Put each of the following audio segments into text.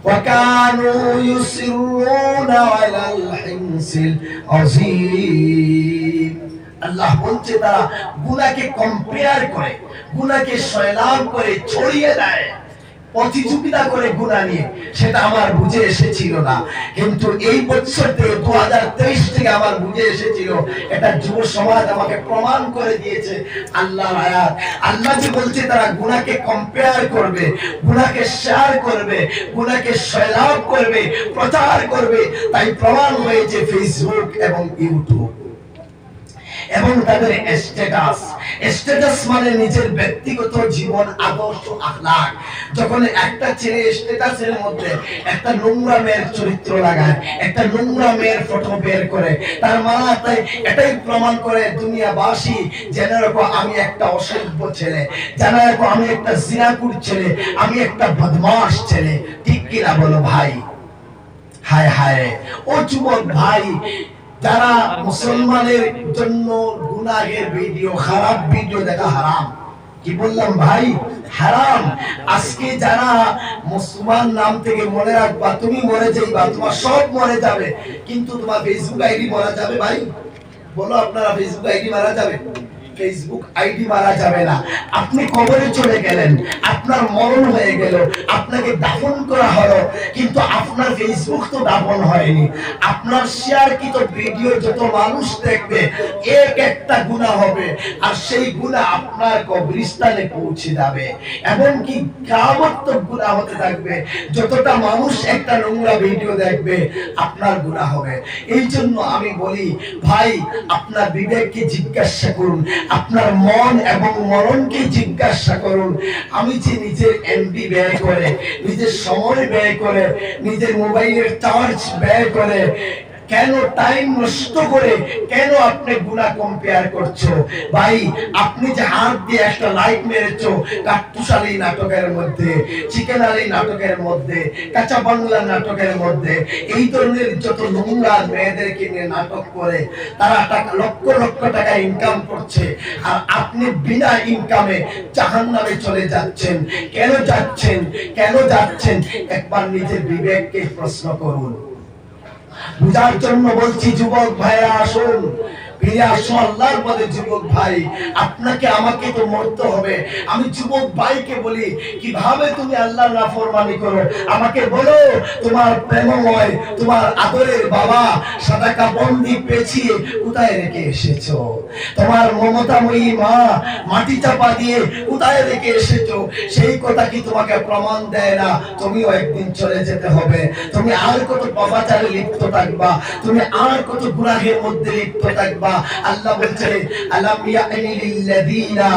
وكانوا يصرون على الحنث العظيم। আল্লাহ বলছে তারা গুনাহকে কম্পেয়ার করে, গুনাহকে সয়লাব করে ছড়িয়ে দেয়, প্রতিযোগিতা করে গুনাহ নিয়ে। সেটা আমার বুঝে এসেছিল না, কিন্তু এই বছর থেকে 2023 থেকে আমার বুঝে এসেছিল। এটা যুব সমাজ আমাকে প্রমাণ করে দিয়েছে আল্লাহর আয়াত। আল্লাহ যে বলছে তারা গুনাহকে কম্পেয়ার করবে, গুনাহকে শেয়ার করবে, গুনাহকে সয়লাব করবে, প্রচার করবে, তাই প্রমাণ হয়েছে ফেসবুক এবং ইউটিউব এবং তাদের স্ট্যাটাস। স্ট্যাটাস মানে নিজের ব্যক্তিগত জীবন, আদর্শ, আখলাক। যখন একটা ছেলে স্ট্যাটাসের মধ্যে একটা নোংরা মেয়ের চরিত্র লাগায়, একটা নোংরা মেয়ের ফটো বের করে, তার মাথায় এটাই প্রমাণ করে দুনিয়াবাসী যেন এরকম আমি একটা অসভ্য ছেলে, যেন এরকম আমি একটা জিনাকুর ছেলে, আমি একটা বদমাশ ছেলে। ঠিক কিনা বলো ভাই? হায় হায় ও যুবক ভাই, যারা মুসলমানের জন্য গুনাহের ভিডিও, খারাপ ভিডিও দেখা হারাম। কি বললাম ভাই? হারাম। আজকে যারা মুসলমান নাম থেকে মনে রাখবা তুমি মরে যাইবা, তোমার সব মরে যাবে, কিন্তু তোমার ফেসবুক আইডি মারা যাবে ভাই? বলো আপনারা ফেসবুক আইডি মারা যাবে? ফেসবুক আইডি মারা যাবে না। আপনি কবরে চলে গেলেন, আপনার মরণ হয়ে গেল, আপনাকে দাফন করা হলো, কিন্তু আপনার ফেসবুক তো দাফন হয়নি। আপনার শেয়ারকৃত ভিডিও যত মানুষ দেখবে এক একটা গুনাহ হবে, আর সেই গুনাহ আপনার কবরস্থানে পৌঁছে যাবে, এমনকি কিয়ামত তক গুনাহ হতে থাকবে। যতটা মানুষ একটা নোংরা ভিডিও দেখবে আপনার গুনাহ হবে। এই জন্য আমি বলি ভাই, আপনার বিবেককে জিজ্ঞাসা করুন, আপনার মন এবং মরণকে জিজ্ঞাসা করুন। আমি যে নিজের এমবি ব্যয় করে, নিজের সময় ব্যয় করে, নিজের মোবাইলের চার্জ ব্যয় করে, কেন টাইম নষ্ট করে কেন আপনি গুনাহ কম্পেয়ার করছো? ভাই, আপনি যে হাত দিয়ে একটা লাইক মেরেছো কাট্টুশালী নাটকের মধ্যে, চিকেন আলী নাটকের মধ্যে, কাঁচা বাংলা নাটকের মধ্যে, এই ধরনের যত নোংরা মেয়েদেরকে নিয়ে নাটক করে তারা লক্ষ লক্ষ টাকা ইনকাম করছে, আর আপনি বিনা ইনকামে জাহান্নামে চলে যাচ্ছেন। কেন যাচ্ছেন? কেন যাচ্ছেন? একবার নিজের বিবেককে প্রশ্ন করুন। বুঝার জন্য বলছি যুবক ভাইরা, আসুন ফিরে আসো আল্লাহর পথে। যুবক ভাই, আপনাকে আমাকে তো মরতে হবে। আমি যুবক ভাইকে বলি, কিভাবে তুমি আল্লাহর নাফরমানি করো? আমাকে বলো, তোমার প্রেমময়, তোমার আদরের বাবা সাদা কাপড় পেঁচিয়ে কোথায় রেখে এসেছো? তোমার মমতাময়ী মা মাটি চাপা দিয়ে কোথায় রেখে এসেছো? সেই কথা কি তোমাকে প্রমাণ দেয় না তুমিও একদিন চলে যেতে হবে? তুমি আর কত পাপাচারে লিপ্ত থাকবা? তুমি আর কত গুনাহের মধ্যে লিপ্ত থাকবা? আল্লাহ বলছে, আলাম ইয়ানি লিল্লাযিনা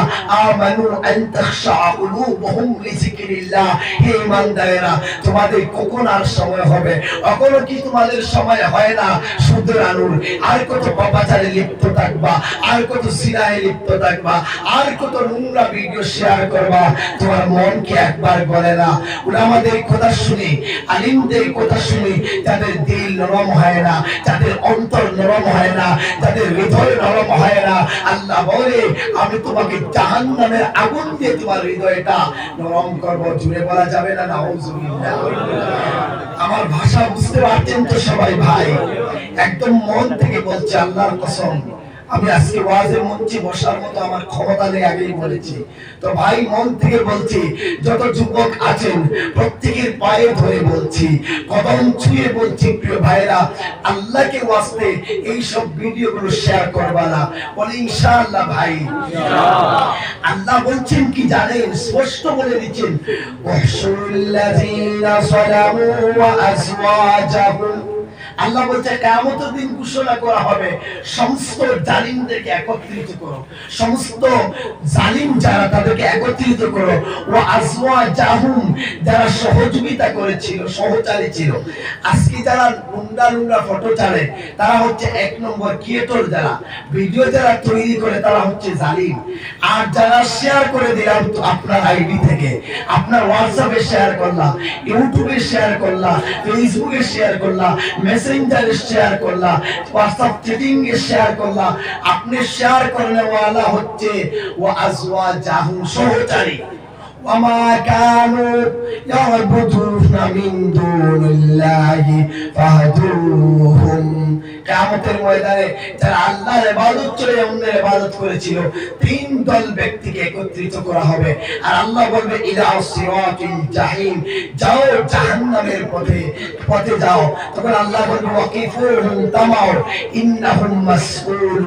আমানু আন তাখশা কুলুবুহুম লিযিকরিল্লাহ। হে ঈমানদারেরা, তোমাদের কখন আর সময় হবে? কখনো কি তোমাদের সময় হয় না সুদের আনুর? আর কত পাপাচারে লিপ্ত থাকবা, আর কত সিনায় লিপ্ত থাকবা, আর কত নোংরা ভিডিও শেয়ার করবা? তোমার মন কি একবার বলে না? উলামাদের কথা শুনি, আলিমদের কথা শুনি, যাদের দিল নরম হয় না, যাদের অন্তর নরম হয় না, যাদের হৃদয় নরম হয় না, আল্লাহ বলে আমি তোমাকে জাহান্নামের আগুন দিয়ে তোমার হৃদয়টা নরম করব। জুড়ে বলা যাবে না নাউজুবিল্লাহ? আমার ভাষা বুঝতে পারছেন তো সবাই ভাই? একদম মন থেকে বলছি, আল্লাহর কসম। আমি আজকে ওয়াজের মঞ্চে বসার মতো আমার ক্ষমতা নেই, আগেই বলেছি তো ভাই। মন থেকে বলছি, যত যুবক আছেন প্রত্যেকের পায়ে ধরে বলছি, কদম ছুঁয়ে বলছি, প্রিয় ভাইরা, আল্লাহকে ওয়াস্তে এই সব ভিডিওগুলো শেয়ার করবা না। বলে ইনশাআল্লাহ ভাই। আল্লাহ বলছেন কি জানেন? স্পষ্ট বলে দিচ্ছেন, ওয়াহশুরুল্লাযীনা যালামু ওয়া আজওয়াজাহুম। আল্লাহ বলছে কিয়ামতের দিন ঘোষণা করা হবে, সমস্ত জালিমদেরকে একত্রিত করো, সমস্ত জালিম যারা তাদেরকে একত্রিত করো। ওয়া আজওয়াজাহুম, যারা সহযোগিতা করেছিল, সহচারী ছিল। আজকে যারা নোংরা নোংরা ফটো ছাড়ে তারা হচ্ছে এক নম্বর ক্রিয়েটর, যারা ভিডিও যারা তৈরি করে তারা হচ্ছে জালিম। আর যারা শেয়ার করে দিলাম আপনার আইডি থেকে, আপনার হোয়াটসঅ্যাপে শেয়ার করলা, ইউটিউবে শেয়ার করলা, ফেসবুকে শেয়ার করলা, মেসেঞ্জারে শেয়ার করলা, হোয়াটসঅ্যাপ চ্যাটিং এ শেয়ার করলা, আপনি শেয়ার করলে ওয়ালা হচ্ছে ওয়া আজওয়াজাহুম, সহচারী। وما كانوا يعبدون من دون الله فاهدوهم কিয়ামতের ময়দানে যারা আল্লাহর ইবাদত করে অন্যের ইবাদত করেছিল তিন দল ব্যক্তিকে একত্রিত করা হবে আর আল্লাহ বলবে ইলা সিরাতিল জাহিম যাও জাহান্নামের পথে যাও তখন আল্লাহ বলবে ওয়াকিফুহুম তামাউ ইন্নাহুম মাসউল